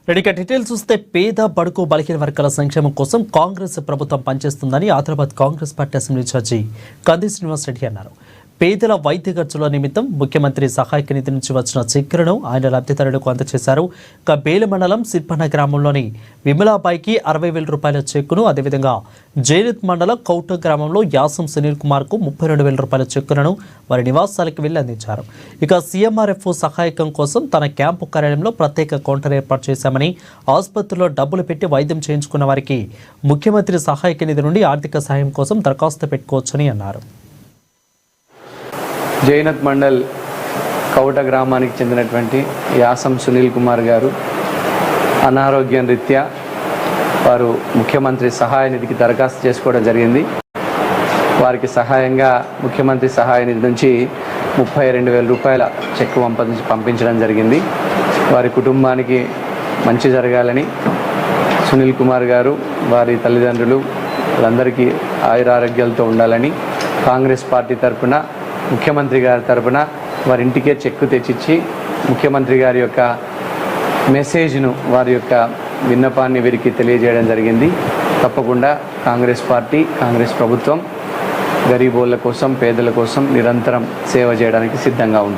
రెడీగా డీటెయిల్స్ చూస్తే పేద బడుగు బలహీన వర్గాల సంక్షేమం కోసం కాంగ్రెస్ ప్రభుత్వం పనిచేస్తుందని Adilabad Congress party assembly in charge Kandi Srinivas Reddy అన్నారు. పేదల వైద్య ఖర్చుల నిమిత్తం ముఖ్యమంత్రి సహాయక నిధి నుంచి వచ్చిన చెక్కులను ఆయన లబ్ధిదారులకు అందజేశారు. బేలు మండలం సిర్పన్న గ్రామంలోని విమలాబాయికి 60,000 రూపాయల చెక్కును, అదేవిధంగా జైనత్ మండలం కౌట గ్రామంలో యాసం సునీల్ కుమార్కు 32,000 రూపాయల చెక్కులను వారి నివాసాలకు వెళ్లి అందించారు. ఇక సీఎంఆర్ఎఫ్ సహాయకం కోసం తన క్యాంపు కార్యాలయంలో ప్రత్యేక కౌంటర్ ఏర్పాటు చేశామని, ఆసుపత్రిలో డబ్బులు పెట్టి వైద్యం చేయించుకున్న వారికి ముఖ్యమంత్రి సహాయక నిధి నుండి ఆర్థిక సహాయం కోసం దరఖాస్తు పెట్టుకోవచ్చని అన్నారు. జైనత్ మండల్ కౌట గ్రామానికి చెందినటువంటి యాసం సునీల్ కుమార్ గారు అనారోగ్యం రీత్యా వారు ముఖ్యమంత్రి సహాయ నిధికి దరఖాస్తు చేసుకోవడం జరిగింది. వారికి సహాయంగా ముఖ్యమంత్రి సహాయ నిధి నుంచి 32,000 రూపాయల చెక్కు పంపించడం జరిగింది. వారి కుటుంబానికి మంచి జరగాలని సునీల్ కుమార్ గారు, వారి తల్లిదండ్రులు వాళ్ళందరికీ ఆయురారోగ్యాలతో ఉండాలని కాంగ్రెస్ పార్టీ తరఫున ముఖ్యమంత్రి గారి తరఫున వారి ఇంటికే చెక్కు తెచ్చిచ్చి ముఖ్యమంత్రి గారి యొక్క మెసేజ్ను, వారి యొక్క విన్నపాన్ని వీరికి తెలియజేయడం జరిగింది. తప్పకుండా కాంగ్రెస్ పార్టీ, కాంగ్రెస్ ప్రభుత్వం గరీబోళ్ళ కోసం, పేదల కోసం నిరంతరం సేవ చేయడానికి సిద్ధంగా ఉంది.